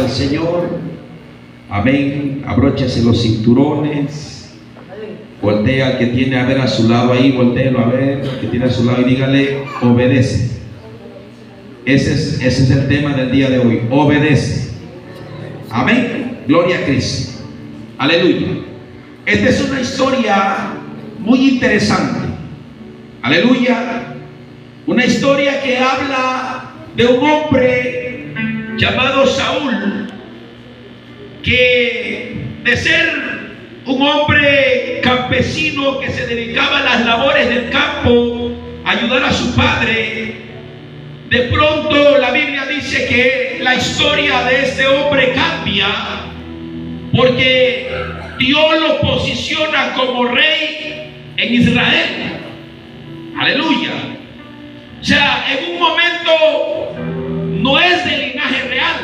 al Señor. Amén. Abróchese los cinturones. Voltea al que tiene a ver a su lado ahí, voltéelo a ver, al que tiene a su lado y dígale: obedece. Ese es el tema del día de hoy. Obedece. Amén. Gloria a Cristo. Aleluya. Esta es una historia muy interesante. Aleluya. Una historia que habla de un hombre llamado Saúl, que de ser un hombre campesino que se dedicaba a las labores del campo, a ayudar a su padre, de pronto la Biblia dice que la historia de este hombre cambia, porque Dios lo posiciona como rey en Israel. Aleluya. O sea, en un momento no es de linaje real,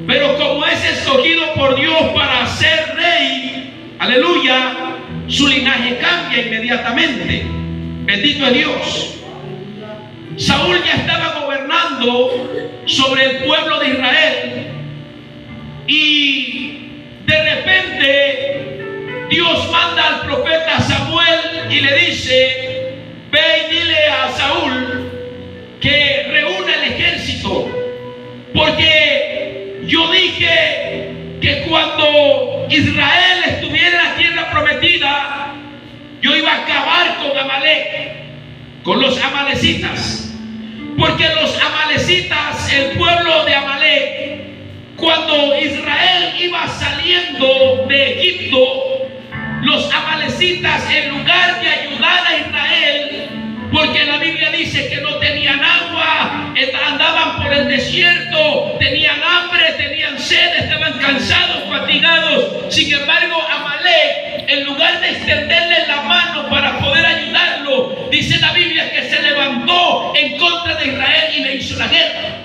pero como es escogido por Dios para ser rey, aleluya, su linaje cambia inmediatamente. Bendito es Dios. Saúl ya estaba gobernando sobre el pueblo de Israel, y de repente Dios manda al profeta Samuel y le dice: ve y dile a Saúl que reúna el ejército, porque yo dije que cuando Israel estuviera en la tierra prometida, yo iba a acabar con Amalek, con los amalecitas, porque los amalecitas, el pueblo de Amalek, cuando Israel iba saliendo de Egipto, los amalecitas, en lugar de ayudar a Israel, porque la Biblia dice que no tenían agua, andaban por el desierto, tenían hambre, tenían sed, estaban cansados, fatigados. Sin embargo, Amalek, en lugar de extenderle la mano para poder ayudarlo, dice la Biblia que se levantó en contra de Israel y le hizo la guerra.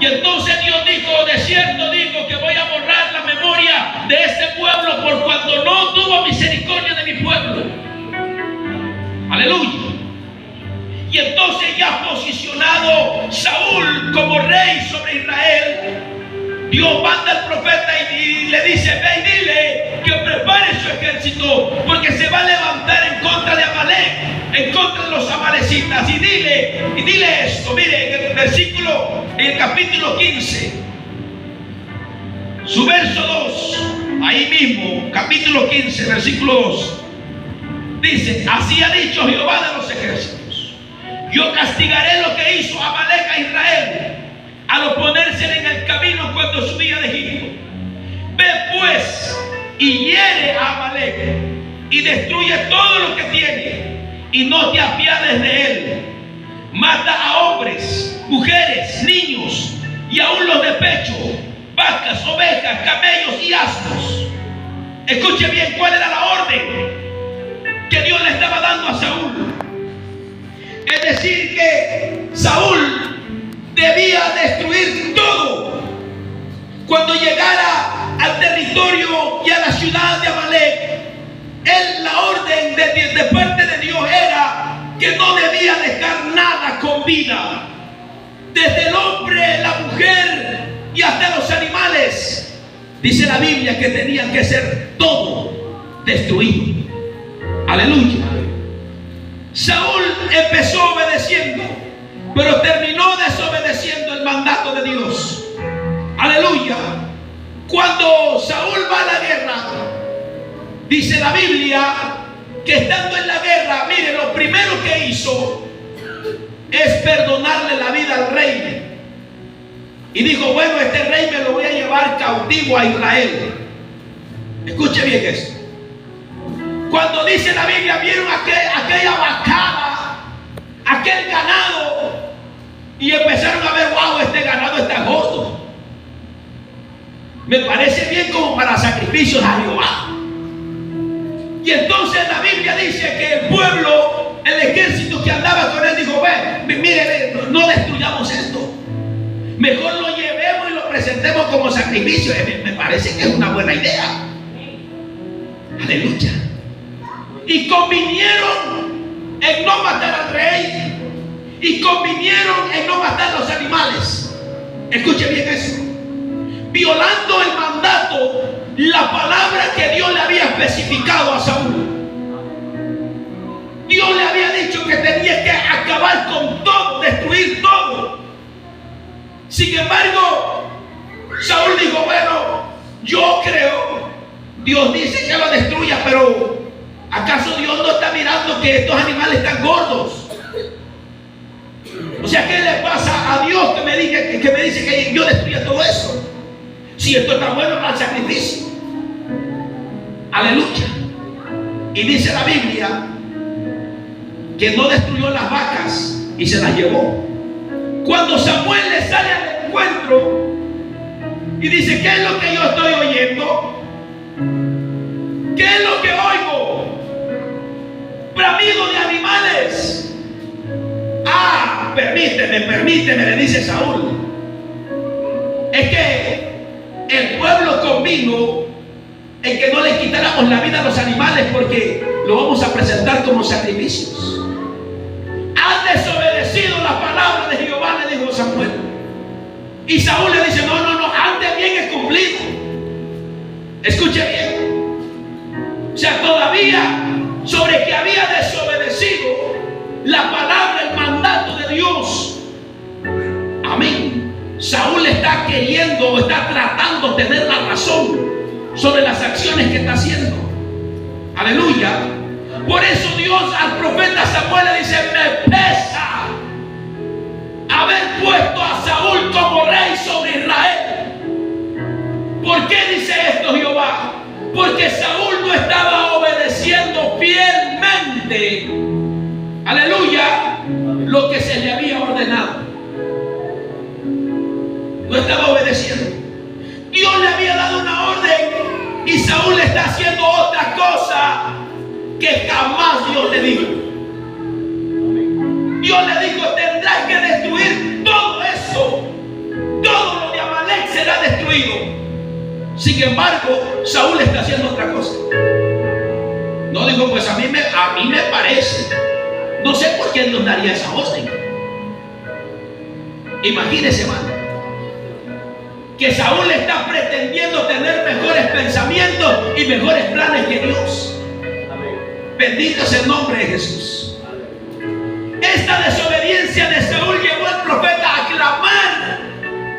Y entonces Dios dijo: de cierto digo que voy a borrar la memoria de este pueblo por cuanto no tuvo misericordia de mi pueblo. Aleluya. Y entonces, ya posicionado Saúl como rey sobre Israel, Dios manda al profeta y le dice: ve y dile que prepare su ejército, porque se va a levantar en contra de Amalek, en contra de los amalecitas. Y dile esto. Mire, en el capítulo 15, su verso 2, ahí mismo, capítulo 15, versículo 2, dice: así ha dicho Jehová de los ejércitos: yo castigaré lo que hizo Amalek a Israel al oponérsele en el camino cuando subía de Egipto. Ve pues y hiere a Amalek y destruye todo lo que tiene, y no te apiades de él. Mata a hombres, mujeres, niños y aún los de pecho, vacas, ovejas, camellos y asnos. Escuche bien cuál era la orden que Dios le estaba dando a Saúl. Es decir, que Saúl debía destruir todo. Cuando llegara al territorio y a la ciudad de Amalek, la orden de parte de Dios era que no debía dejar nada con vida, desde el hombre, la mujer y hasta los animales. Dice la Biblia que tenían que ser todo destruido. Aleluya. Saúl empezó obedeciendo, pero terminó desobedeciendo el mandato de Dios. Aleluya. Cuando Saúl va a la guerra, dice la Biblia que estando en la guerra, mire, lo primero que hizo es perdonarle la vida al rey. Y dijo: bueno, este rey me lo voy a llevar cautivo a Israel. Escuche bien esto. Cuando dice la Biblia, vieron aquella vacada, aquel ganado, y empezaron a ver: wow, este ganado está gordo, me parece bien como para sacrificios a Jehová. Y entonces la Biblia dice que el pueblo, el ejército que andaba con él, dijo: ve, mire, no destruyamos esto, mejor lo llevemos y lo presentemos como sacrificio. Me parece que es una buena idea. Aleluya. Y convinieron en no matar al rey, y convinieron en no matar los animales. Escuche bien eso. Violando el mandato, la palabra que Dios le había especificado a Saúl. Dios le había dicho que tenía que acabar con todo, destruir todo. Sin embargo, Saúl dijo, bueno, yo creo, Dios dice que lo destruya, pero ¿acaso Dios no está mirando que estos animales están gordos? O sea, ¿qué le pasa a Dios que me dice que yo destruya todo eso? Si esto está bueno para el sacrificio. Aleluya. Y dice la Biblia que no destruyó las vacas y se las llevó. Cuando Samuel le sale al encuentro y dice, ¿qué es lo que yo estoy oyendo? ¿Qué es lo que oigo? Bramido de animales. Ah, permíteme, le dice Saúl. Es que el pueblo convino en que no le quitáramos la vida a los animales porque lo vamos a presentar como sacrificios. Han desobedecido la palabra de Jehová, le dijo Samuel. Y Saúl le dice, no, antes bien he cumplido. Escuche bien. O sea, todavía sobre que había desobedecido la palabra, el mandato de Dios. Amén. Saúl está queriendo, está tratando de tener la razón sobre las acciones que está haciendo. Aleluya. Por eso Dios al profeta Samuel le dice, me pesa haber puesto a Saúl como rey sobre Israel. ¿Por qué dice esto Jehová? Porque Saúl no estaba obedeciendo fielmente, aleluya, lo que se le había ordenado. No estaba obedeciendo. Dios le había dado una orden y Saúl está haciendo otra cosa que jamás Dios le dijo. Dios le dijo, tendrás que destruir todo eso. Todo lo de Amalek será destruido. Sin embargo, Saúl está haciendo otra cosa. No dijo, pues a mí me parece. No sé por qué Dios daría esa orden. Imagínese, hermano, que Saúl está pretendiendo tener mejores pensamientos y mejores planes que Dios. Bendito es el nombre de Jesús. Esta desobediencia de Saúl llevó al profeta a clamar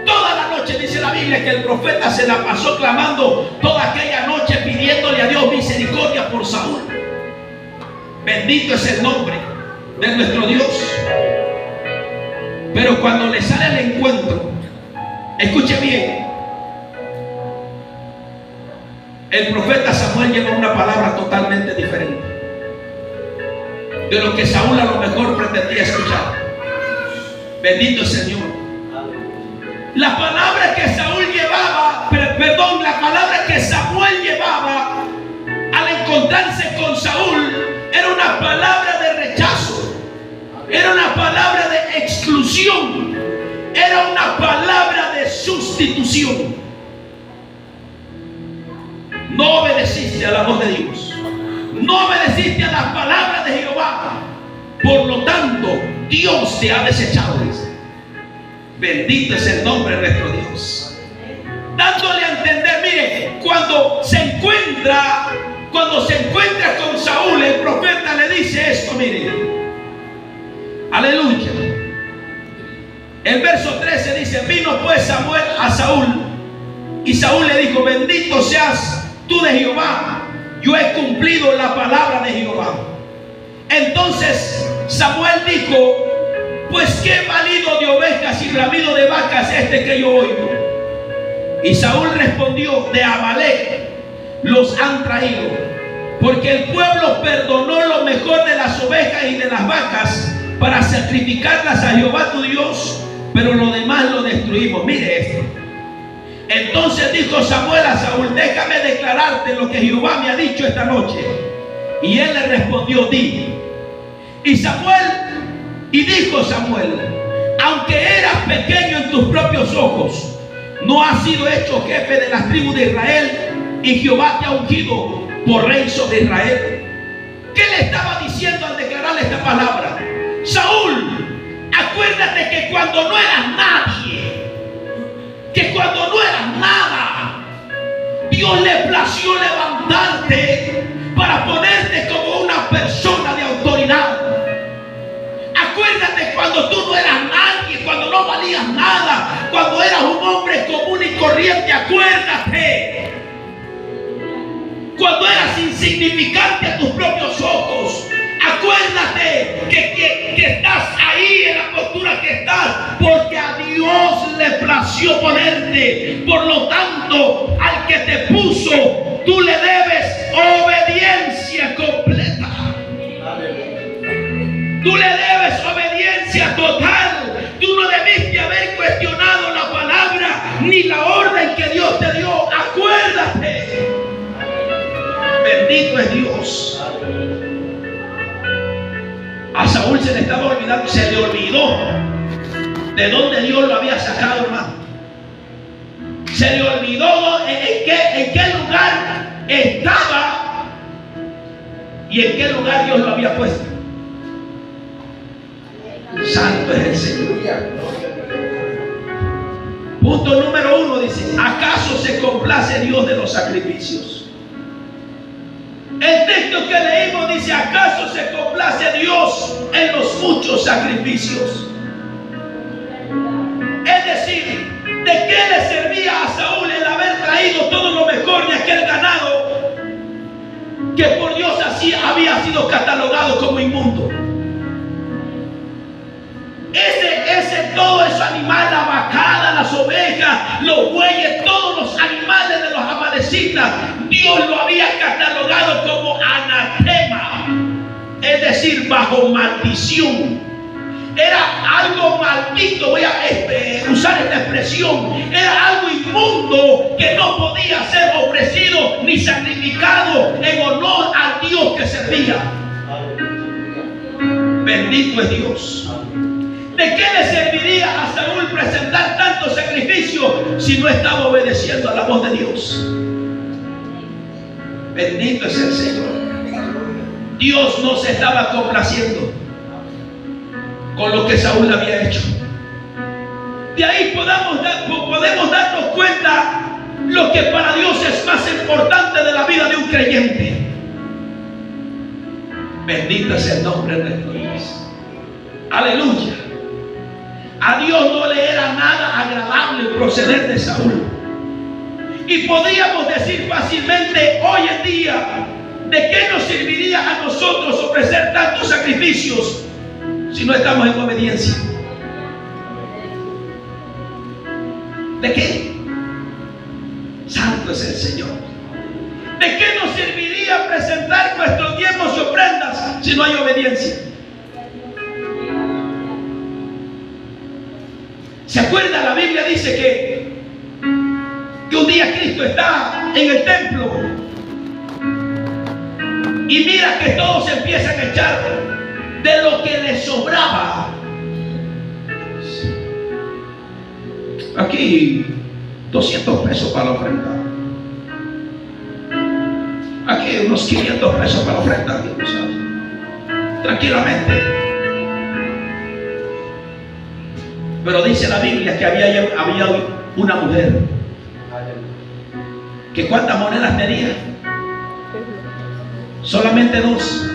toda la noche. Dice la Biblia que el profeta se la pasó clamando toda aquella noche, pidiéndole a Dios misericordia por Saúl. Bendito es el nombre de nuestro Dios. Pero cuando le sale el encuentro, escuche bien, el profeta Samuel lleva una palabra totalmente diferente de lo que Saúl a lo mejor pretendía escuchar. Bendito el Señor. La palabra que Saúl llevaba, la palabra que Samuel llevaba al encontrarse con Saúl era una palabra de rechazo, era una palabra de exclusión, era una palabra de sustitución. No obedeciste a la voz de Dios, no obedeciste a las palabras de Jehová, por lo tanto Dios te ha desechado. Bendito es el nombre de nuestro Dios, dándole a entender, mire, cuando se encuentra con Saúl, el profeta le dice esto, mire, aleluya. El verso 13 dice, vino pues Samuel a Saúl y Saúl le dijo, bendito seas tú de Jehová, yo he cumplido la palabra de Jehová. Entonces Samuel dijo, pues qué balido de ovejas y bramido de vacas este que yo oigo. Y Saúl respondió, de Amalek los han traído, porque el pueblo perdonó lo mejor de las ovejas y de las vacas para sacrificarlas a Jehová tu Dios, pero lo demás lo destruimos. Mire esto. Entonces dijo Samuel a Saúl, déjame declararte lo que Jehová me ha dicho esta noche. Y él le respondió, di. Y dijo Samuel, aunque eras pequeño en tus propios ojos, no has sido hecho jefe de las tribus de Israel, y Jehová te ha ungido por rey sobre Israel. ¿Qué le estaba diciendo al declararle esta palabra? Saúl, acuérdate que cuando no eras nadie, Dios le plació levantarte para ponerte como una persona de autoridad. Acuérdate cuando tú no eras nadie, cuando no valías nada, cuando eras un hombre común y corriente. Acuérdate cuando eras insignificante a tus propios ojos. Acuérdate que estás ahí en la postura que estás porque a Dios le plació ponerte. Por lo tanto, al que te puso, tú le debes obediencia completa. Tú le debes obediencia total. Tú no debiste haber cuestionado la palabra ni la orden que Dios te dio. Acuérdate. Bendito es Dios. A Saúl se le estaba olvidando, se le olvidó de dónde Dios lo había sacado, hermano. Se le olvidó en qué lugar estaba y en qué lugar Dios lo había puesto. Santo es el Señor. Punto número 1 dice: ¿acaso se complace Dios de los sacrificios? El texto que leímos dice: ¿acaso se complace Dios en los muchos sacrificios? Es decir, ¿de qué le servía a Saúl el haber traído todo lo mejor de aquel ganado que por Dios así había sido catalogado como inmundo? Todo ese animal, la vacada, las ovejas, los bueyes, todos los animales de los amalecitas, Dios lo había catalogado como anatema, es decir, bajo maldición. Era algo maldito, voy a usar esta expresión. Era algo inmundo que no podía ser ofrecido ni sacrificado en honor al Dios que servía. Bendito es Dios. ¿De qué le serviría a Saúl presentar tanto sacrificio si no estaba obedeciendo a la voz de Dios? Bendito es el Señor. Dios no se estaba complaciendo con lo que Saúl había hecho. De ahí podemos darnos cuenta lo que para Dios es más importante de la vida de un creyente. Bendito es el nombre de Dios. Aleluya. A Dios no le era nada agradable el proceder de Saúl. Y podríamos decir fácilmente hoy en día: ¿de qué nos serviría a nosotros ofrecer tantos sacrificios si no estamos en obediencia? ¿De qué? Santo es el Señor. ¿De qué nos serviría presentar nuestros diezmos y ofrendas si no hay obediencia? ¿Se acuerda? La Biblia dice que un día Cristo está en el templo y mira que todos empiezan a echar de lo que les sobraba. Aquí 200 pesos para la ofrenda. Aquí unos 500 pesos para la ofrenda. Tranquilamente. Pero dice la Biblia que había una mujer que ¿cuántas monedas tenía? Solamente dos.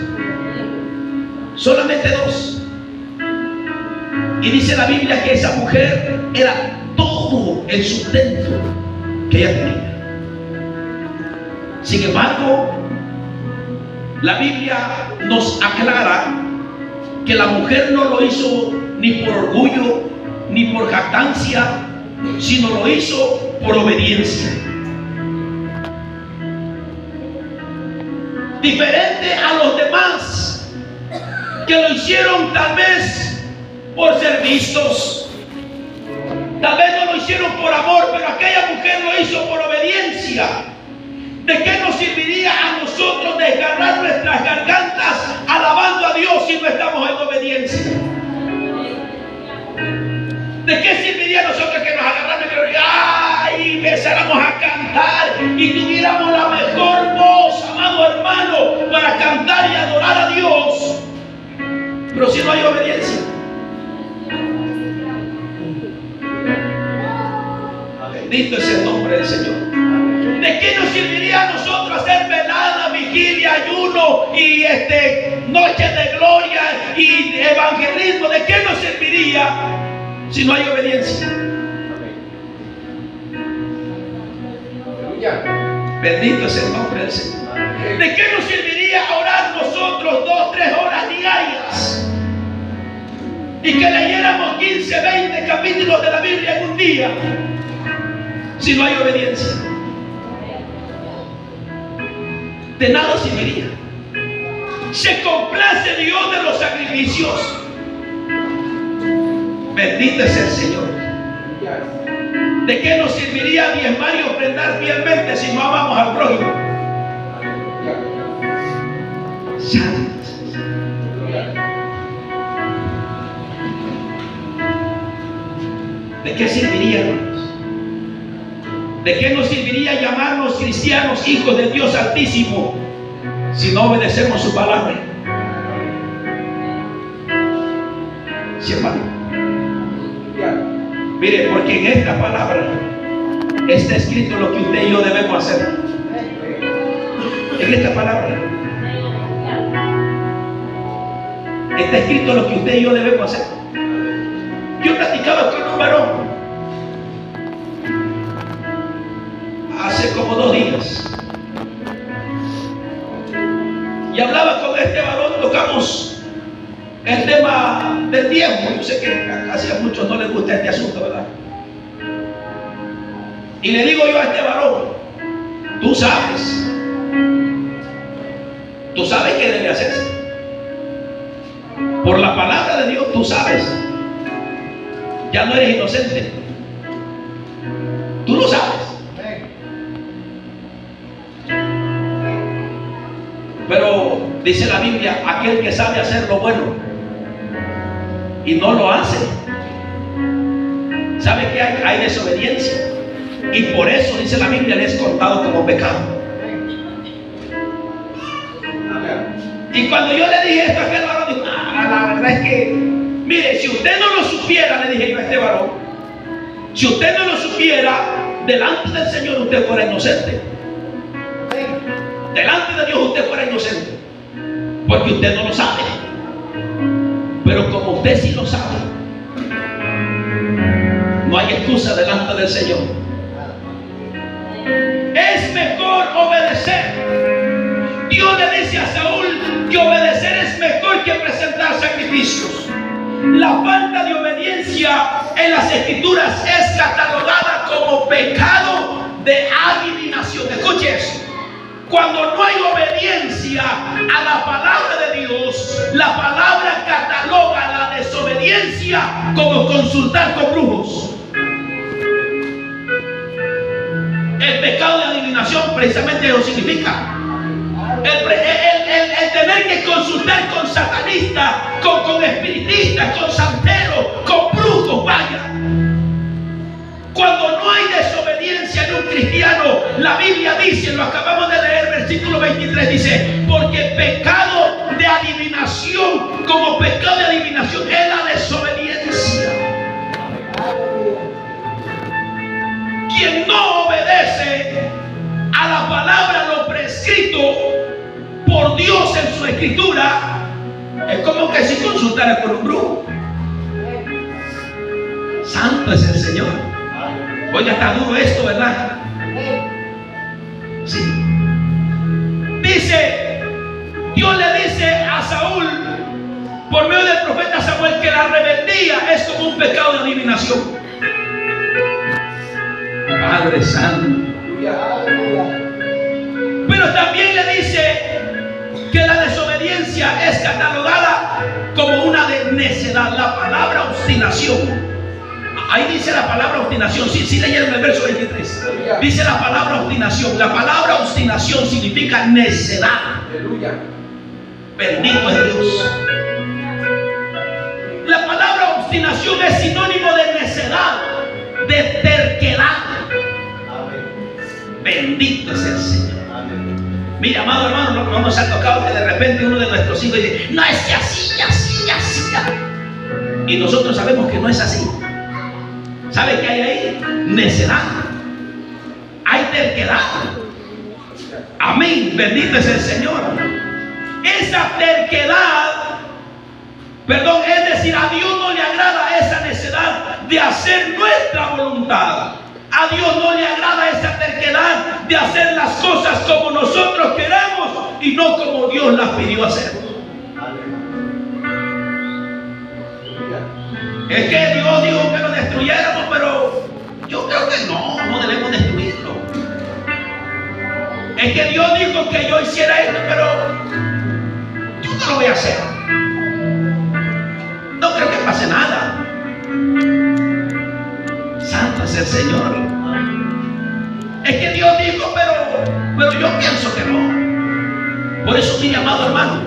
Solamente dos. Y dice la Biblia que esa mujer era todo el sustento que ella tenía. Sin embargo, la Biblia nos aclara que la mujer no lo hizo ni por orgullo ni por jactancia, sino lo hizo por obediencia. Diferente a los demás que lo hicieron tal vez por ser vistos, tal vez no lo hicieron por amor, pero aquella mujer lo hizo por obediencia. ¿De qué nos serviría a nosotros desgarrar nuestras gargantas alabando a Dios si no estamos en obediencia? ¿De qué serviría a nosotros que nos agarramos y empezáramos a cantar y tuviéramos la mejor voz, amado hermano, para cantar y adorar a Dios, pero si no hay obediencia? Bendito es el nombre del Señor. ¿De qué nos serviría a nosotros hacer velada, vigilia, ayuno y noches de gloria y evangelismo? ¿De qué nos serviría si no hay obediencia? Bendito es el nombre del Señor. ¿De qué nos serviría orar nosotros 2-3 horas diarias y que leyéramos 15-20 capítulos de la Biblia en un día si no hay obediencia? De nada serviría. Se complace Dios de los sacrificios. Bendito es el Señor. ¿De qué nos serviría diezmar y ofrendar fielmente si no amamos al prójimo? ¿De qué serviría, hermanos? ¿De qué nos serviría llamarnos cristianos, hijos de Dios Altísimo, si no obedecemos su palabra? Sí, hermano. Mire, porque en esta palabra está escrito lo que usted y yo debemos hacer. En esta palabra está escrito lo que usted y yo debemos hacer. Yo platicaba con un varón hace como 2 días y hablaba con este varón, tocamos el tema del tiempo. Yo sé que casi a muchos no les gusta este asunto, ¿verdad? Y le digo yo a este varón, tú sabes qué debe hacerse. Por la palabra de Dios tú sabes. Ya no eres inocente. Tú lo sabes. Pero dice la Biblia, aquel que sabe hacer lo bueno y no lo hace, sabe que hay desobediencia, y por eso dice la Biblia, le es contado como pecado. Y cuando yo le dije esto a aquel varón, dijo, la verdad es que, mire, si usted no lo supiera, le dije yo a este varón, si usted no lo supiera, delante del Señor usted fuera inocente. Delante de Dios usted fuera inocente, porque usted no lo sabe. Pero como usted sí lo sabe, no hay excusa delante del Señor. Es mejor obedecer. Dios le dice a Saúl que obedecer es mejor que presentar sacrificios. La falta de obediencia en las Escrituras es catalogada como pecado de adivinación. Escuche eso. Cuando no hay obediencia a la palabra de Dios, la palabra cataloga la desobediencia como consultar con brujos. El pecado de adivinación precisamente lo significa. El tener que consultar con satanistas, con espiritistas, con santeros, con brujos, vaya. Cuando no hay desobediencia en un cristiano, la Biblia dice, lo acabamos de leer, versículo 23 dice, porque pecado de adivinación, como pecado de adivinación es la desobediencia. Quien no obedece a la palabra, lo prescrito por Dios en su escritura, es como que si consultara con un brujo. Santo es el Señor. Oiga, está duro esto, ¿verdad? Sí. Dice, Dios le dice a Saúl, por medio del profeta Samuel, que la rebeldía es como un pecado de adivinación. Padre Santo. Pero también le dice que la desobediencia es catalogada como una necedad. La palabra obstinación. Ahí dice la palabra obstinación. Sí leyeron el verso 23. Dice la palabra obstinación. La palabra obstinación significa necedad. Bendito es Dios. La palabra obstinación es sinónimo de necedad, de terquedad. Bendito es el Señor. Mira, amado hermano, no nos ha tocado que de repente uno de nuestros hijos dice, no, es que así. Y nosotros sabemos que no es así. ¿Sabe qué hay ahí? Necedad. Hay terquedad. Amén, bendito es el Señor. Esa terquedad, es decir, a Dios no le agrada esa necesidad de hacer nuestra voluntad. A Dios no le agrada esa terquedad de hacer las cosas como nosotros queremos y no como Dios las pidió hacer. Es que Dios dijo que lo destruyéramos, pero yo creo que no debemos destruirlo. Es que Dios dijo que yo hiciera esto, pero yo no lo voy a hacer. No creo que pase nada. Santo es el Señor. Es que Dios dijo, pero yo pienso que no. Por eso, mi amado hermano,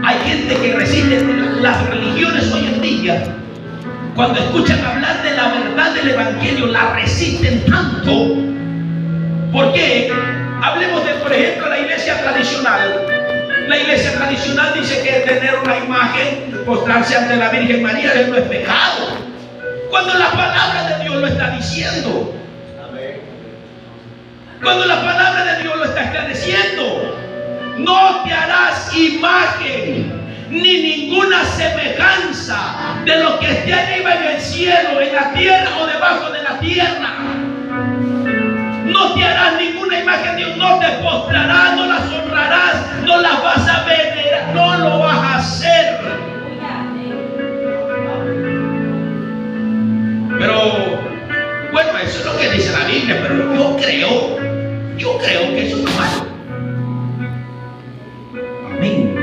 hay gente que resiste las religiones hoy en día. Cuando escuchan hablar de la verdad del Evangelio, la resisten tanto. ¿Por qué? Hablemos de, por ejemplo, la iglesia tradicional. La iglesia tradicional dice que tener una imagen, postrarse ante la Virgen María, no es pecado. Cuando la palabra de Dios lo está diciendo. Cuando la palabra de Dios lo está esclareciendo. No te harás imagen ni ninguna semejanza de lo que esté arriba en el cielo, en la tierra o debajo de la tierra. No te harás ninguna imagen de Dios, no te postrarás, no las honrarás, no las vas a venerar, no lo vas a hacer. Pero, bueno, eso es lo que dice la Biblia, pero yo creo que eso es malo. Amén.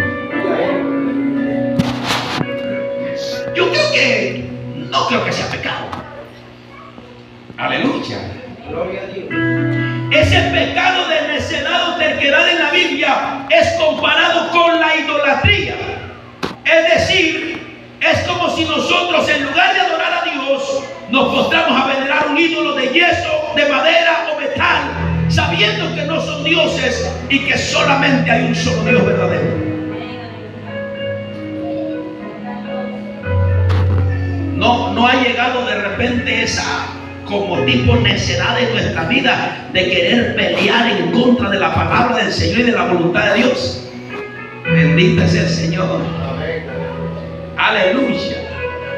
Yo creo que, no creo que sea pecado. Aleluya. Gloria a Dios. Ese pecado de necedad o terquedad en la Biblia es comparado con la idolatría. Es decir, es como si nosotros, en lugar de adorar a Dios, nos postramos a venerar un ídolo de yeso, de madera o metal, sabiendo que no son dioses y que solamente hay un solo Dios verdadero. No ha llegado de repente esa como tipo necedad en nuestra vida de querer pelear en contra de la palabra del Señor y de la voluntad de Dios. Bendito es el Señor. Aleluya.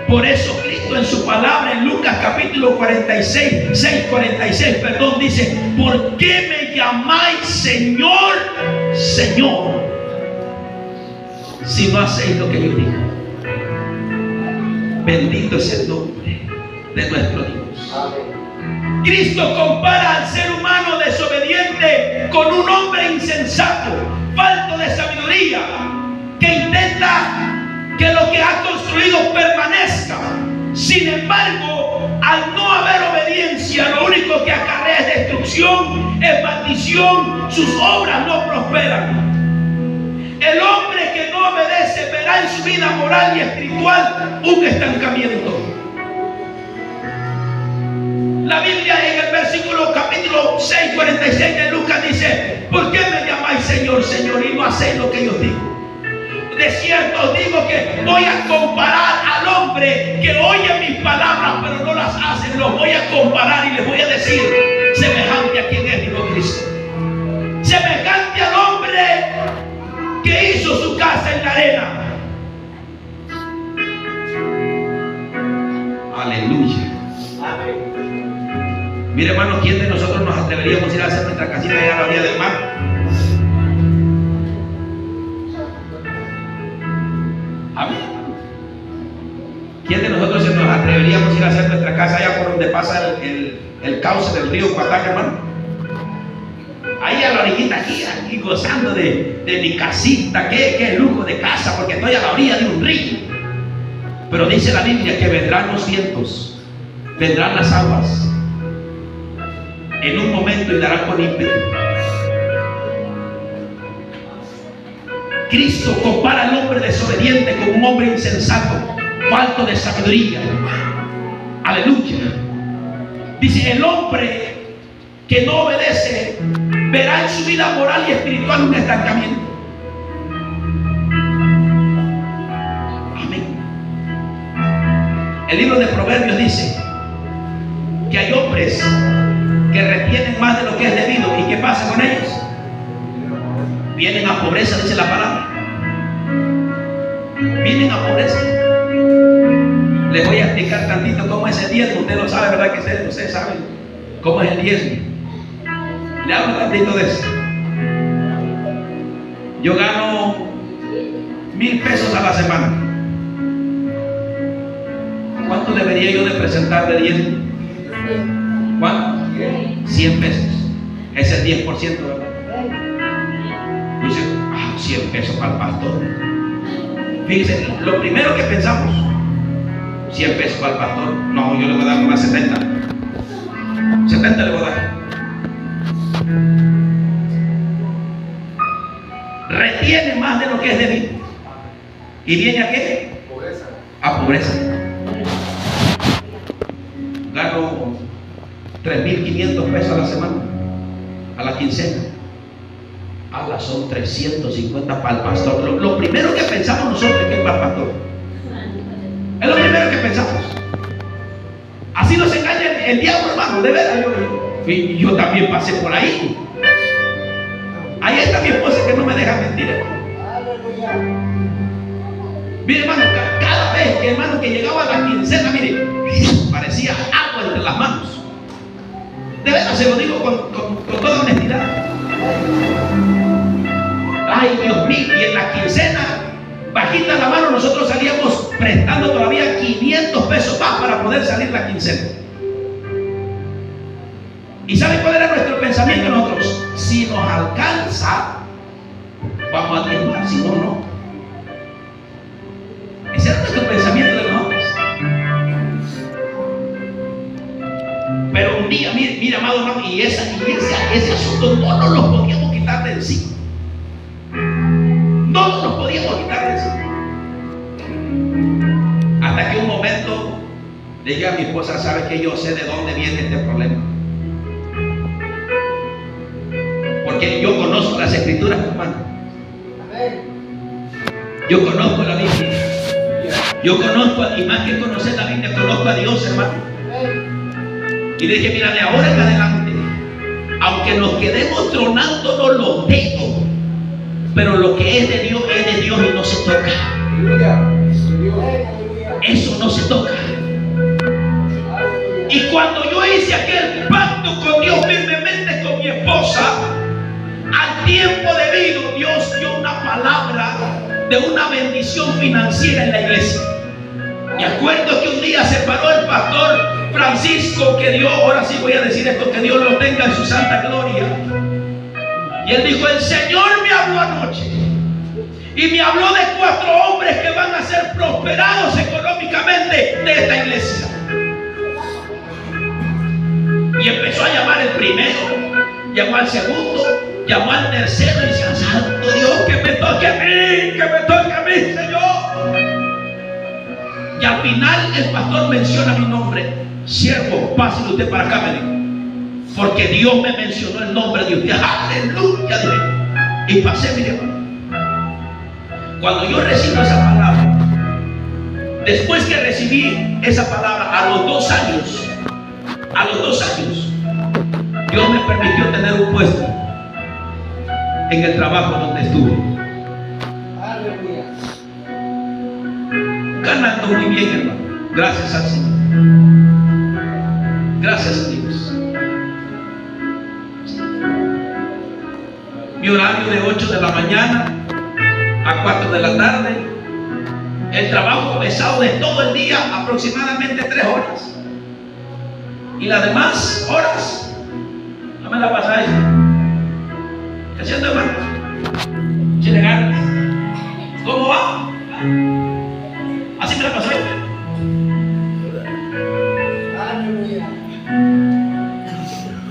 Por eso Cristo en su palabra en Lucas capítulo 46 dice: ¿por qué me llamáis Señor, Señor, si no hacéis lo que yo digo? Bendito es el nombre de nuestro Dios. Cristo compara al ser humano desobediente con un hombre insensato, falto de sabiduría, que intenta que lo que ha construido permanezca. Sin embargo, al no haber obediencia, lo único que acarrea es destrucción, es maldición, sus obras no prosperan. El hombre que no obedece verá en su vida moral y espiritual un estancamiento. La Biblia en el versículo capítulo 6:46 de Lucas dice: ¿por qué me llamáis Señor, Señor, y no hacéis lo que yo digo? De cierto os digo que voy a comparar al hombre que oye mis palabras pero no las hace. Los voy a comparar y les voy a decir semejante a quien es, dijo Cristo. Semejante al hombre que hizo su casa en la arena. Aleluya. Amén. Mire, hermano, ¿quién de nosotros nos atreveríamos a ir a hacer nuestra casita allá a la orilla del mar? Amén. ¿Quién de nosotros nos atreveríamos a ir a hacer nuestra casa allá por donde pasa el cauce del río Cuataca, hermano? Ahí a la orillita, aquí gozando de mi casita. Qué lujo de casa, porque estoy a la orilla de un río. Pero dice la Biblia que vendrán los vientos, vendrán las aguas en un momento y darán con ímpetu. Cristo compara al hombre desobediente con un hombre insensato, falto de sabiduría. Aleluya. Dice: el hombre que no obedece verá en su vida moral y espiritual un estancamiento. Amén. El libro de Proverbios dice que hay hombres que retienen más pobreza, dice la palabra. Vienen a pobreza. Les voy a explicar tantito cómo es el diezmo. Usted lo sabe, ¿verdad? Que ustedes saben cómo es el diezmo. Le hablo tantito de eso. Yo gano 1,000 pesos a la semana. ¿Cuánto debería yo de presentar de diezmo? ¿Cuánto? 100 pesos. Ese es el 10%, ¿verdad? Dice, 100 pesos para el pastor. Fíjense, lo primero que pensamos, 100 pesos para el pastor. No, yo le voy a dar unas 70. 70 le voy a dar. Retiene más de lo que es debido. ¿Y viene a qué? Pobreza. A pobreza. Gano 3,500 pesos a la semana, a la quincena. Son 350 para el pastor. Lo primero que pensamos nosotros es que es para el pastor. Es lo primero que pensamos. Así nos engaña el diablo, hermano, de verdad. Yo también pasé por ahí. Ahí está mi esposa que no me deja mentir, hermano. Mire, hermano, cada vez que, hermano, que llegaba a la quincena, mire, parecía agua entre las manos. De verdad, se lo digo con toda honestidad. Ay, Dios mío, y en la quincena, bajita la mano, nosotros salíamos prestando todavía 500 pesos más para poder salir la quincena. ¿Y saben cuál era nuestro pensamiento nosotros? Si nos alcanza, vamos a diezmar, si no, no. Ese era nuestro pensamiento de nosotros. Pero un día, mire, amado hermano, y ese asunto no nos lo podíamos quitar de encima. No nos podíamos quitar de encima. Hasta que un momento le dije a mi esposa, ¿sabe que yo sé de dónde viene este problema? Porque yo conozco las escrituras, hermano. Yo conozco la Biblia. Yo conozco, y más que conocer la Biblia, conozco a Dios, hermano. Y le dije, mira, de ahora en adelante, aunque nos quedemos tronándonos los dedos, pero lo que es de Dios y no se toca. Eso no se toca. Y cuando yo hice aquel pacto con Dios firmemente con mi esposa, al tiempo debido, Dios dio una palabra de una bendición financiera en la iglesia. Me acuerdo que un día se paró el pastor Francisco, que Dios, ahora sí voy a decir esto, que Dios lo tenga en su santa gloria. Y él dijo, el Señor me habló anoche y me habló de 4 hombres que van a ser prosperados económicamente de esta iglesia. Y empezó a llamar el primero, llamó al segundo, llamó al tercero y decía, santo Dios, que me toque a mí, Señor. Y al final el pastor menciona mi nombre. Siervo, páselo usted para acá, me dijo, porque Dios me mencionó el nombre de usted. Aleluya, dije. Y pasé, mi hermano. Cuando yo recibo esa palabra, después que recibí esa palabra, a los 2 años, Dios me permitió tener un puesto en el trabajo donde estuve. Aleluya. Ganando muy bien, hermano. Gracias al Señor. Gracias a Dios. Mi horario de 8 de la mañana a 4 de la tarde. El trabajo pesado de todo el día, aproximadamente 3 horas. Y las demás horas, no me la pasáis. ¿Qué haciendo, hermano? Si le ganas. ¿Cómo va? Así me la pasáis.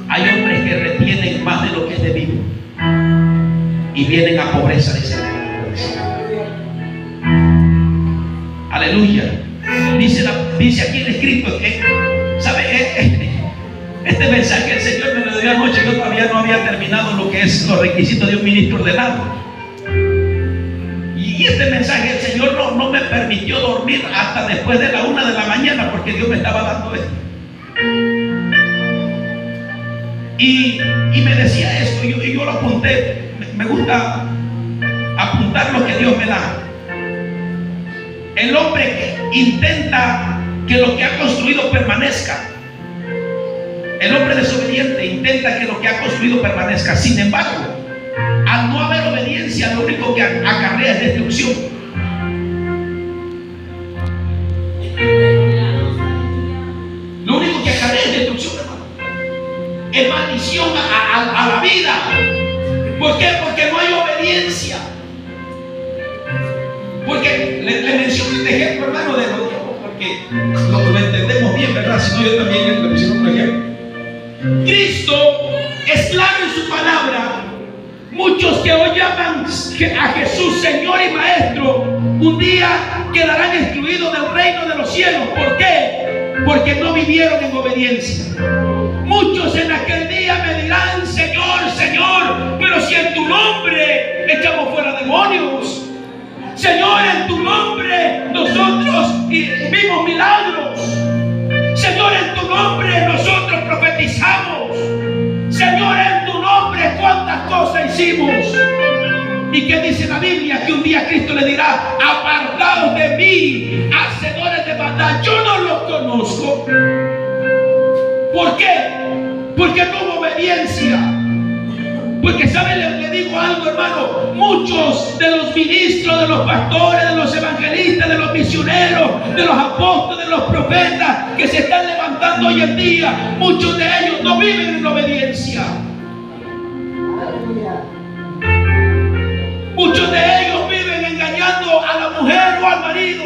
Hay hombres que retienen más de lo que es debido y vienen a pobreza, dice. Aleluya. Dice aquí el escrito que, ¿sabe? Este mensaje el Señor me lo dio anoche. Yo todavía no había terminado lo que es los requisitos de un ministro ordenado. Y este mensaje el Señor no me permitió dormir hasta después de la 1 de la mañana, porque Dios me estaba dando esto. Y me decía esto, y yo lo apunté. Me gusta apuntar lo que Dios me da. El hombre que intenta que lo que ha construido permanezca. El hombre desobediente intenta que lo que ha construido permanezca. Sin embargo, al no haber obediencia, lo único que acarrea es destrucción. Lo único que acarrea es destrucción, hermano. Es maldición a la vida. ¿Por qué? Porque no hay obediencia. Porque le menciono este ejemplo, hermano, de los diablos, porque lo entendemos bien, ¿verdad? Si no, yo también le menciono un ejemplo. Cristo es claro en su palabra. Muchos que hoy llaman a Jesús Señor y Maestro, un día quedarán excluidos del reino de los cielos. ¿Por qué? Porque no vivieron en obediencia. Muchos en aquel día me dirán: Señor, Señor, pero si en tu nombre echamos fuera demonios, Señor, en tu nombre nosotros vimos milagros, Señor, en tu nombre nosotros profetizamos, Señor, en tu nombre cuántas cosas hicimos. ¿Y qué dice la Biblia? Que un día Cristo le dirá: apartados de mí, hacedores de maldad, yo no los conozco. ¿Por qué? Porque no hubo obediencia. Porque, ¿saben? Le digo algo, hermano. Muchos de los ministros, de los pastores, de los evangelistas, de los misioneros, de los apóstoles, de los profetas que se están levantando hoy en día, muchos de ellos no viven en obediencia. Muchos de ellos viven engañando a la mujer o al marido.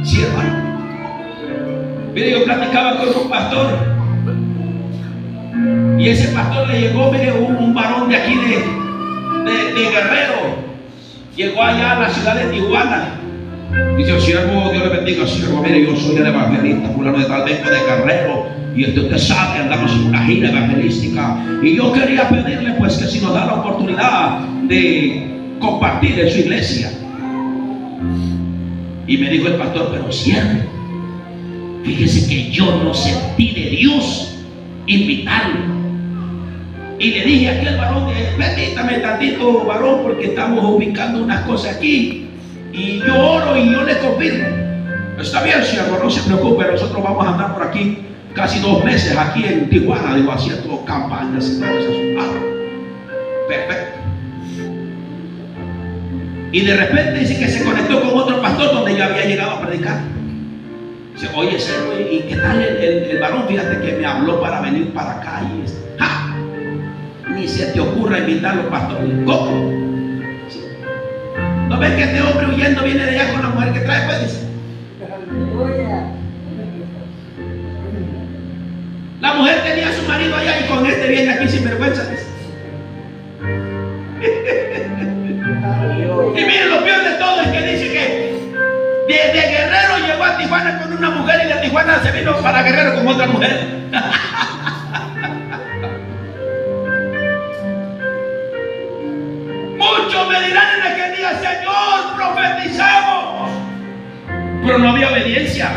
Sí, hermano. Mire, yo platicaba con un pastor y ese pastor le llegó, mire, un varón de aquí de Guerrero. Llegó allá a la ciudad de Tijuana. Dice: siervo, Dios le bendiga, siervo. Mire, yo soy el evangelista fulano de tal, vengo de Guerrero. Y usted sabe, andamos en una gira evangelística. Y yo quería pedirle, pues, que si nos da la oportunidad de compartir en su iglesia. Y me dijo el pastor: pero siervo, fíjese que yo no sentí de Dios invitarlo. Y le dije a aquel varón: permítame tantito, varón, porque estamos ubicando unas cosas aquí. Y yo oro y yo le confirmo. Está bien, siervo, no se preocupe, nosotros vamos a andar por aquí casi 2 meses aquí en Tijuana, digo, haciendo campañas y todo eso. Perfecto. Y de repente dice que se conectó con otro pastor donde yo había llegado a predicar. Dice: oye, siervo, ¿y qué tal el varón? Fíjate que me habló para venir para acá. Y dice: ¡ja! Ni se te ocurra invitarlo, pastor. ¿Cómo? Sí. ¿No ves que este hombre huyendo viene de allá con la mujer que trae? Pues dice. La mujer tenía a su marido allá y con este viene aquí sin vergüenza. Y miren, lo peor de todo es que dice que de Guerrero llegó a Tijuana con una mujer y de Tijuana se vino para Guerrero con otra mujer. Muchos me dirán en aquel día: Señor, profetizamos. Pero no había obediencia.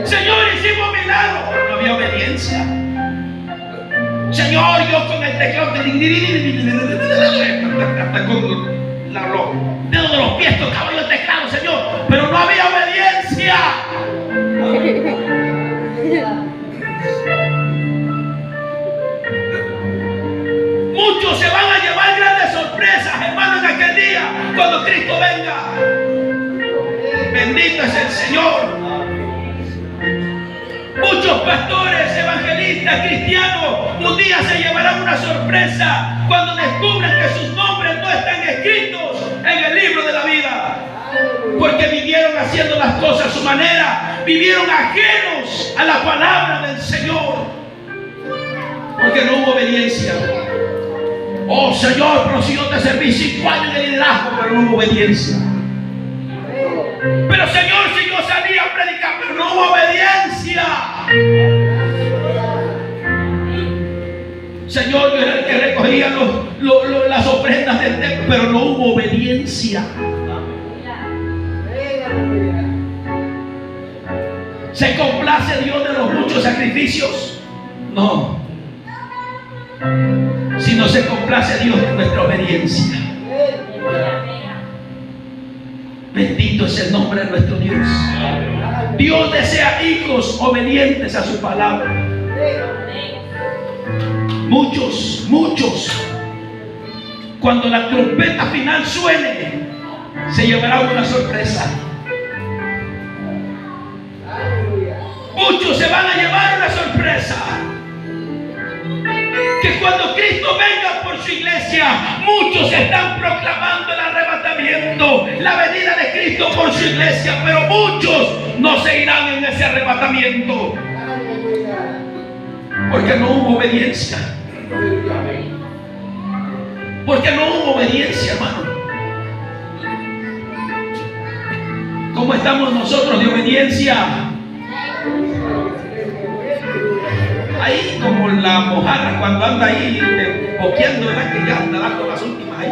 Señor, hicimos milagros, pero no había obediencia. Señor, yo con el teclado con los dedos de los pies tocaba yo el teclado, Señor, pero no había obediencia. Muchos se van a llevar grandes sorpresas, hermano, en aquel día, cuando Cristo venga. Bendito es el Señor. Muchos pastores, evangelistas, cristianos, un día se llevarán una sorpresa cuando descubran que sus nombres no están escritos en el libro de la vida. Porque vivieron haciendo las cosas a su manera, vivieron ajenos a la palabra del Señor. Porque no hubo obediencia. Oh Señor, pero si yo te serví 5 años de liderazgo, pero no hubo obediencia. Pero Señor, si yo salía a predicar, pero no hubo obediencia. Señor, yo era el que recogía las ofrendas del templo, pero no hubo obediencia. ¿Se complace Dios de los muchos sacrificios? No. si no se complace Dios en nuestra obediencia. Bendito es el nombre de nuestro Dios. Dios desea hijos obedientes a su palabra. Muchos, cuando la trompeta final suene, se llevará una sorpresa. Muchos se van a llevar una sorpresa. Que cuando Cristo venga por su iglesia, muchos están proclamando el arrebatamiento, la venida de Cristo por su iglesia, pero muchos no se irán en ese arrebatamiento porque no hubo obediencia. Porque no hubo obediencia, hermano. ¿Cómo estamos nosotros de obediencia? Ahí como la mojarra cuando anda ahí boqueando, ¿verdad? Que ya andará con las últimas ahí.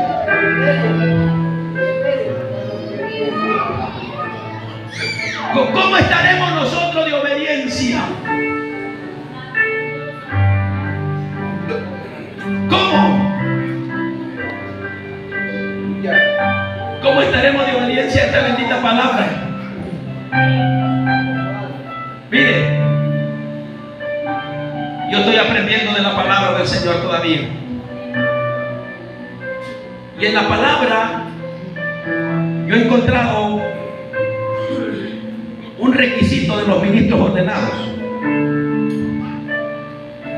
¿Cómo estaremos nosotros de obediencia? ¿Cómo? ¿Cómo estaremos de obediencia a esta bendita palabra? Mire, yo estoy aprendiendo de la palabra del Señor todavía. Y en la palabra yo he encontrado un requisito de los ministros ordenados.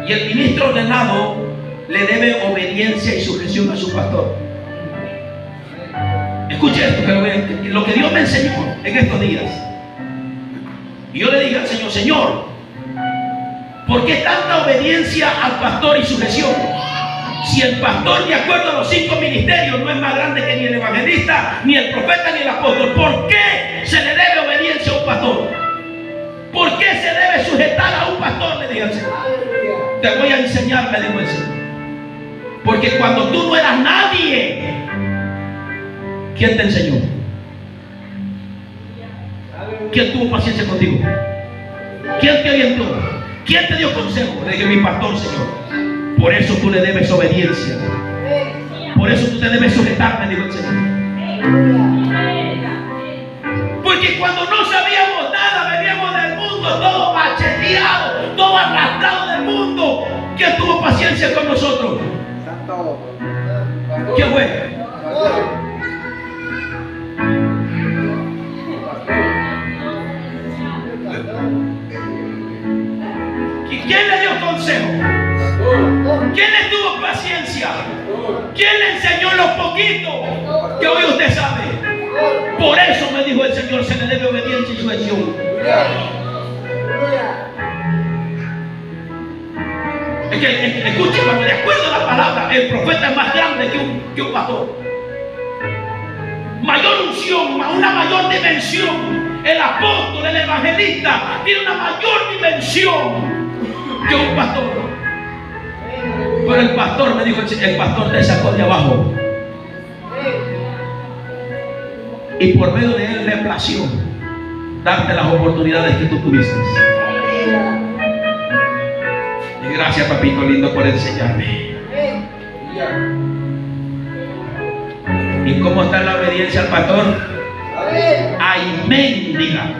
Y el ministro ordenado le debe obediencia y sujeción a su pastor. Escuche esto, que lo que Dios me enseñó en estos días. Y yo le dije al Señor: Señor, ¿por qué tanta obediencia al pastor y sujeción? Si el pastor, de acuerdo a los 5 ministerios, no es más grande que ni el evangelista, ni el profeta, ni el apóstol, ¿por qué se le debe obediencia a un pastor? ¿Por qué se debe sujetar a un pastor? Le dije al Señor. Te voy a enseñar, me dijo el Señor. Porque cuando tú no eras nadie, ¿quién te enseñó? ¿Quién tuvo paciencia contigo? ¿Quién te orientó? ¿Quién te dio consejo? Le dije: mi pastor, Señor. Por eso tú le debes obediencia. Por eso tú te debes sujetar, me dijo el Señor. Porque cuando no sabíamos nada, veníamos del mundo, todo macheteado, todo arrastrado del mundo. ¿Quién tuvo paciencia con nosotros? ¿Quién fue? ¿Quién le dio consejo? ¿Quién le tuvo paciencia? ¿Quién le enseñó lo poquito que hoy usted sabe? Por eso me dijo el Señor: se le debe obediencia y sujeción. Es que, escuche, cuando de acuerdo a la palabra, el profeta es más grande que un pastor. Mayor unción, una mayor dimensión. El apóstol, el evangelista, tiene una mayor dimensión que un pastor. Pero el pastor, me dijo el pastor, te sacó de abajo. Y por medio de él le plació darte las oportunidades que tú tuviste. Y gracias, papito lindo, por enseñarme. ¿Y cómo está la obediencia al pastor? Amén, diga.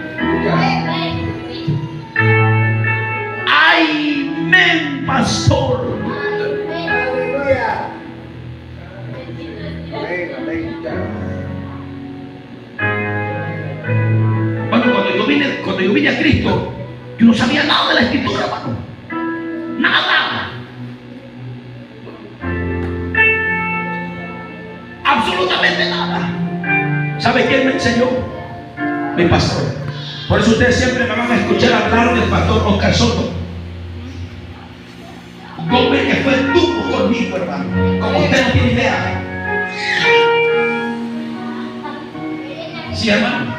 Amén, pastor. Bueno, cuando yo vine a Cristo, yo no sabía nada de la escritura, hermano. Nada. Absolutamente nada. ¿Sabe quién me enseñó? Mi pastor. Por eso ustedes siempre me van a escuchar hablar del pastor Oscar Soto. Un hombre que fue tuvo conmigo, hermano. Como usted no tiene idea. Sí, hermano.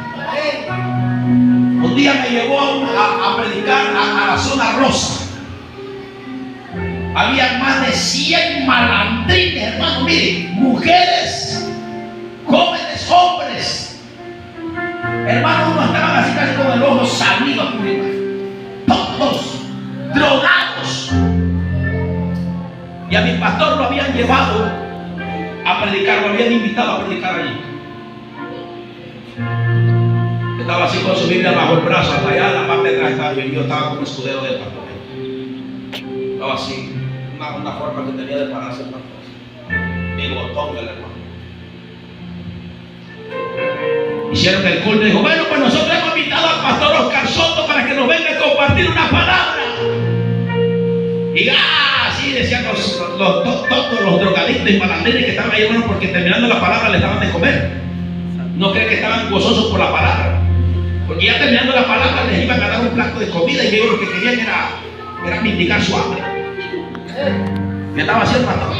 Un día me llevó a predicar a la zona rosa. Había más de 100 malandrines, hermano. Mire, mujeres, jóvenes, hombres. Hermano, unos estaban así casi con el ojo salido aquí arriba. Todos drogados. Y a mi pastor lo habían llevado a predicar, lo habían invitado a predicar allí. Estaba así con su Biblia bajo el brazo, hasta allá en la parte de atrás estaba yo estaba como escudero del pastor. Estaba así, una forma que tenía de pararse el pastor. Mi botón del hermano. Hicieron el culto y dijo, bueno, pues nosotros hemos invitado al pastor Oscar Soto para que nos venga a compartir una palabra. Y así decían todos los drogadictos y malandrines que estaban ahí, hermano, porque terminando la palabra les daban de comer. No creen que estaban gozosos por la palabra, porque ya terminando la palabra les iban a dar un plato de comida y ellos lo que querían era mitigar su hambre. ¿Qué estaba haciendo el pastor?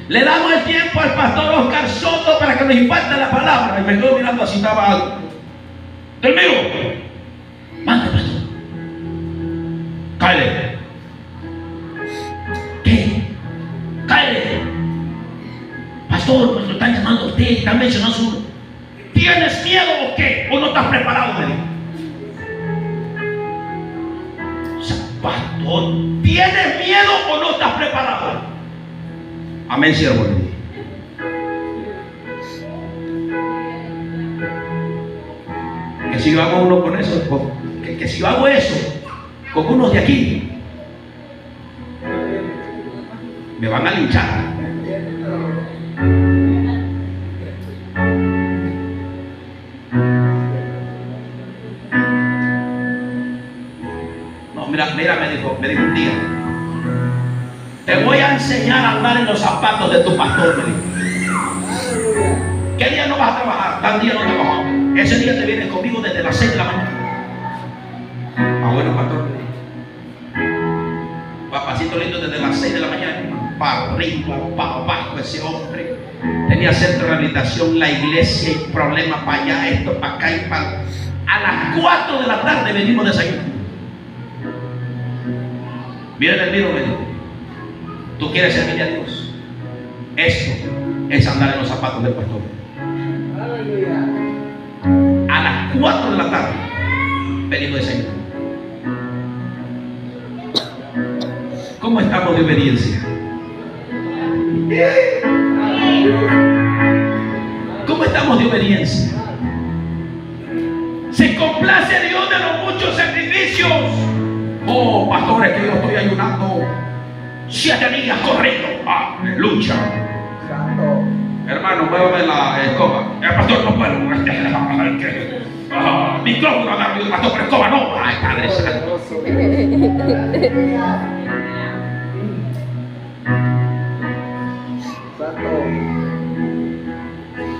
Le damos el tiempo al pastor Oscar Soto para que nos imparte la palabra. Y me quedo mirando así, estaba algo. Termino. Mande, pastor. Cállate. ¿Qué? Cállate. Pastor, pues lo están llamando a usted, están mencionando su... ¿Tienes miedo o qué? ¿O no estás preparado? Me dijo. O sea, pastor, ¿tienes miedo o no estás preparado? Amén, siervo. Que si yo hago uno con eso, que si yo hago eso con unos de aquí, me van a linchar. No, mira, me dijo un día, te voy a enseñar a andar en los zapatos de tu pastor, me dijo. ¿Qué día no vas a trabajar? Tal día no trabajamos. Ese día te vienes conmigo desde las 6 de la mañana. Ah, bueno, pastor. Papacito lindo, desde las 6 de la mañana, para arriba, para abajo, ese hombre. Tenía centro de rehabilitación, la iglesia, y problemas para allá, esto, para acá y para... A las 4 de la tarde venimos desayunando. Miren el mío, me dijo. ¿Tú quieres servirle a Dios? Esto es andar en los zapatos del pastor. A las 4 de la tarde venimos desayunando. ¿Cómo estamos de obediencia? ¿Cómo estamos de obediencia? ¿Se complace Dios de los muchos sacrificios? Oh, pastores, que yo estoy ayunando 7 días corriendo. Aleluya. Hermano, muévame la escoba. El pastor no puedo. Micrófono agarro el pastor, pero escoba no. Ay, Padre Santo.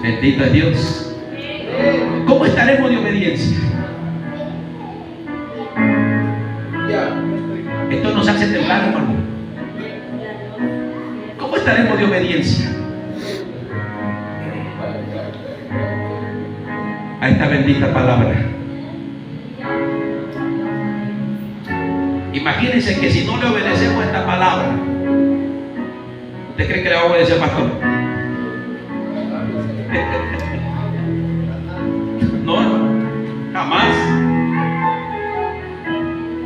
Bendito es Dios. ¿Cómo estaremos de obediencia? Esto nos hace temblar, hermano. ¿Cómo estaremos de obediencia a esta bendita palabra? Imagínense que si no le obedecemos a esta palabra, ¿usted cree que le va a obedecer al pastor? No, hermano, jamás,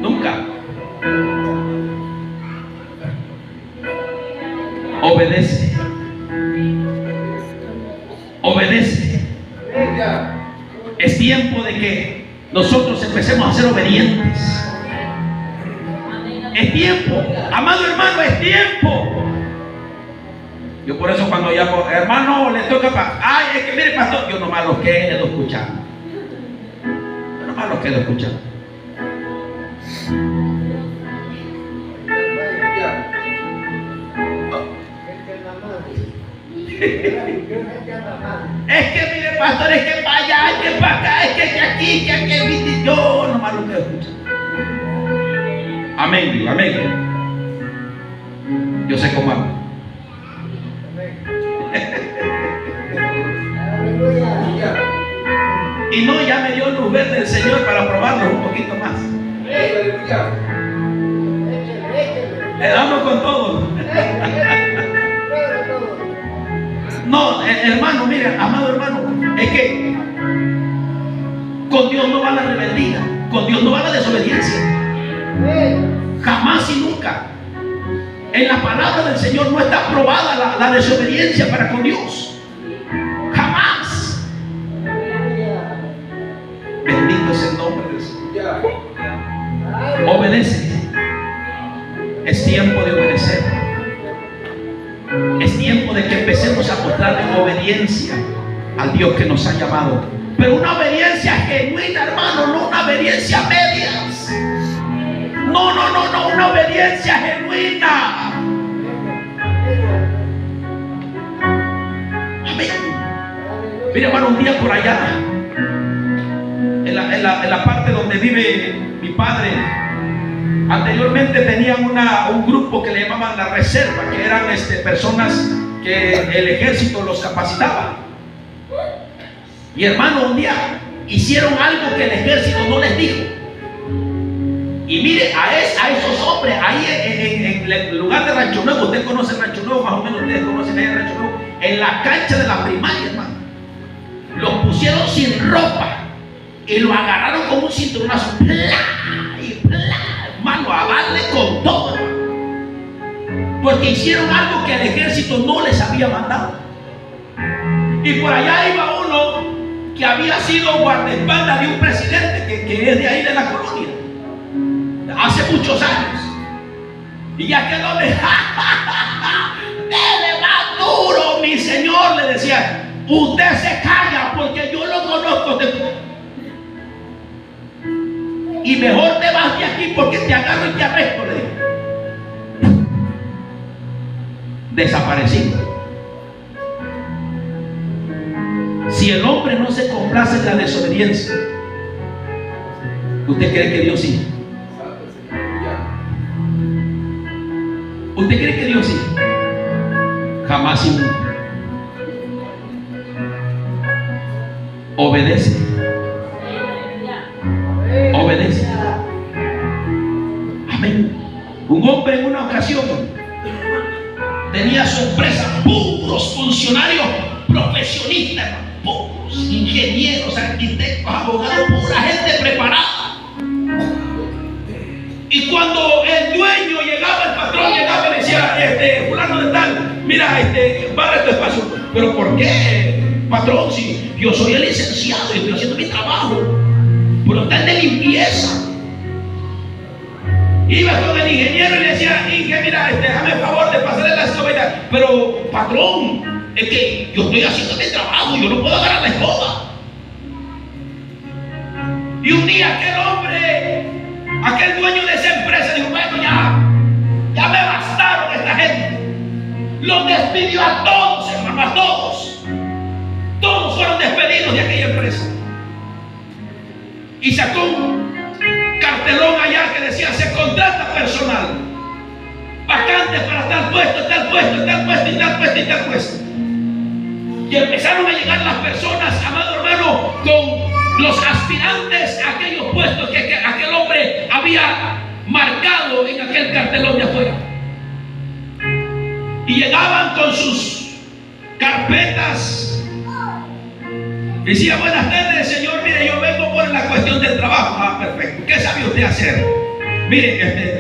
nunca. Obedece. Obedece. Es tiempo de que nosotros empecemos a ser obedientes. Es tiempo, amado hermano, es tiempo. Yo por eso cuando llamo, hermano, le toca para... Ay, es que mire, pastor, yo nomás los quedo escuchando. Yo nomás los quedo escuchando. Es que mire, pastor, es que para allá, es que para acá, es que aquí, que aquí, yo nomás lo quedo escuchando. Amén, digo, amén. Yo sé cómo hago. Y no, ya me dio luz verde el Señor para probarlo un poquito más. Le damos con todo. No, hermano, mire, amado hermano, es que con Dios no va la rebeldía, con Dios no va la desobediencia. Jamás y nunca. En la palabra del Señor no está aprobada la desobediencia para con Dios. Jamás. Bendito es el nombre del Señor. Obedece. Es tiempo de obedecer. Es tiempo de que empecemos a mostrarle obediencia al Dios que nos ha llamado. Pero una obediencia genuina, hermano, no una obediencia a medias. No, una obediencia genuina. Amén. Mira, hermano, un día por allá, en la parte donde vive mi padre, anteriormente tenían un grupo que le llamaban la reserva, que eran personas que el ejército los capacitaba. Y hermano, un día hicieron algo que el ejército no les dijo. Y mire, a esos hombres, ahí en el lugar de Rancho Nuevo, usted conoce Rancho Nuevo, más o menos ustedes conocen ahí en Rancho Nuevo, en la cancha de la primaria, hermano, los pusieron sin ropa y lo agarraron con un cinturonazo, hermano, a darle con todo, hermano, porque hicieron algo que el ejército no les había mandado. Y por allá iba uno que había sido guardaespaldas de un presidente que es de ahí de la colonia, hace muchos años. Y aquel hombre, dele más duro, mi señor, le decía. Usted se calla porque yo lo conozco. Y mejor te vas de aquí porque te agarro y te arresto, le dije. Desaparecido. Si el hombre no se complace en la desobediencia, ¿usted cree que Dios sí? ¿Usted cree que Dios sí? Jamás y nunca. Obedece. Obedece. Amén. Un hombre en una ocasión tenía su empresa, puros funcionarios profesionistas, puros ingenieros, arquitectos, abogados, pura gente preparada. Y cuando el dueño llegaba, el patrón llegaba y le decía, fulano de tal, mira, barra tu espacio. ¿Pero por qué, patrón? Si yo soy el licenciado y estoy haciendo mi trabajo, pero está el de limpieza. Iba con el ingeniero y le decía, Inge, mira, déjame el favor de pasarle la escoba. Pero, patrón, es que yo estoy haciendo mi trabajo, yo no puedo agarrar la escoba. Y un día aquel dueño de esa empresa dijo, bueno, ya me bastaron esta gente. Los despidió a todos, hermano, a todos. Todos fueron despedidos de aquella empresa. Y sacó un cartelón allá que decía, se contrata personal vacante para tal puesto, tal puesto, tal puesto, y tal puesto, y tal puesto. Y empezaron a llegar las personas, amado hermano, con los aspirantes a aquellos puestos que aquel hombre había marcado en aquel cartelón de afuera. Y llegaban con sus carpetas. Decía, buenas tardes, señor, mire, yo vengo por la cuestión del trabajo. Ah, perfecto. ¿Qué sabe usted hacer? Mire,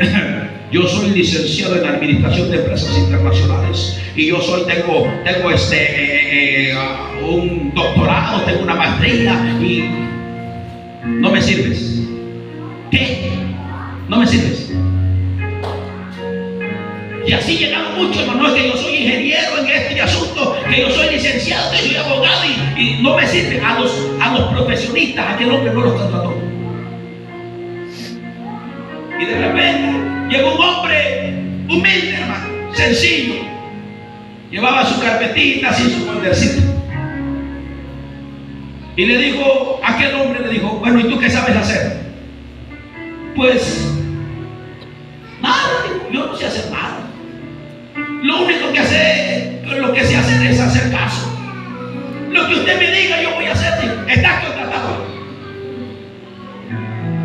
yo soy licenciado en Administración de Empresas Internacionales y yo tengo un doctorado, tengo una maestría y no me sirves. ¿Qué? No me sirves. Y así llegaron muchos, hermano, es que yo soy ingeniero en este asunto, que yo soy licenciado, que soy abogado y no me sirve. A los profesionistas, aquel hombre no los contrató. Y de repente llegó un hombre humilde, hermano, sencillo. Llevaba su carpetita, sin su foldercito. Y le dijo, aquel hombre le dijo, bueno, ¿y tú qué sabes hacer? Pues nada, yo no sé hacer nada. Lo único que lo que sé hacer es hacer caso. Lo que usted me diga, yo voy a hacer. Estás contratado.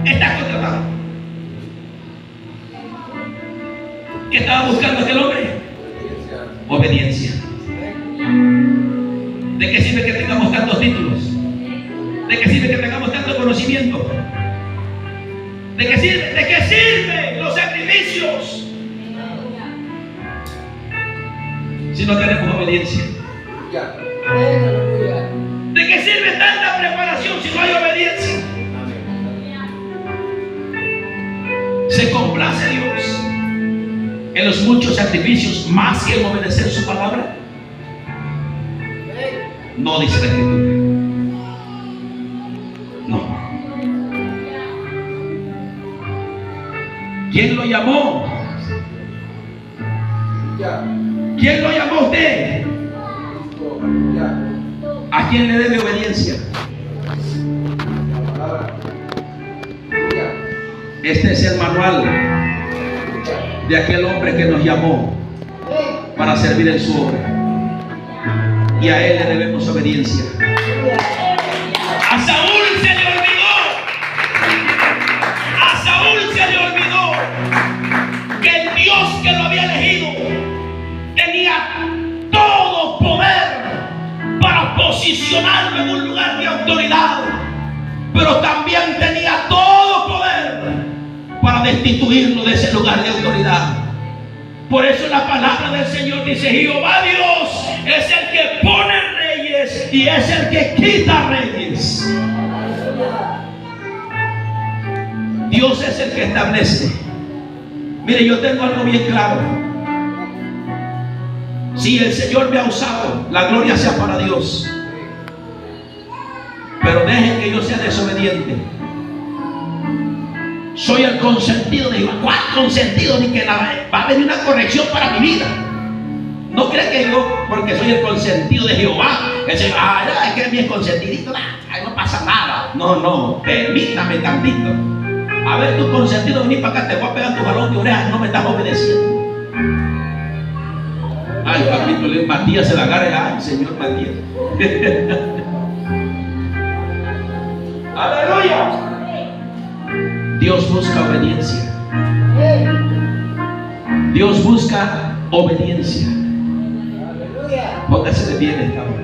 Estás contratado. ¿Qué estaba buscando aquel hombre? Obediencia. ¿De qué sirve que tengamos tantos títulos? ¿De qué sirve que tengamos tanto conocimiento? ¿De qué sirve los sacrificios? si no tenemos obediencia? ¿De qué sirve tanta preparación si no hay obediencia? ¿Se complace Dios en los muchos sacrificios más que en obedecer su palabra? No, dice la Escritura. No. ¿Quién lo llamó? ¿Quién lo llamó a usted? ¿A quién le debe obediencia? Este es el manual de aquel hombre que nos llamó para servir en su obra. Y a él le debemos obediencia. A Saúl se le olvidó. A Saúl se le olvidó que el Dios que lo había elegido tenía todo poder para posicionarlo en un lugar de autoridad, pero también tenía todo poder para destituirlo de ese lugar de autoridad. Por eso la palabra del Señor dice: Jehová Dios es el que pone reyes y es el que quita reyes. Dios es el que establece. Mire, yo tengo algo bien claro. Si el Señor me ha usado, la gloria sea para Dios. Pero dejen que yo sea desobediente. Soy el consentido de Jehová. ¿Cuál consentido? Ni que va a venir una corrección para mi vida. No crean que yo, porque soy el consentido de Jehová, el Señor, es que es mi consentidito, no pasa nada. No, permítame tantito. A ver, tu consentido, venir para acá, te voy a pegar tu balón de orejas, no me estás obedeciendo. Ay, papito, Matías se la agarra. Ay, Señor Matías. Aleluya. Dios busca obediencia. Dios busca obediencia. Póngase de pie en esta hora.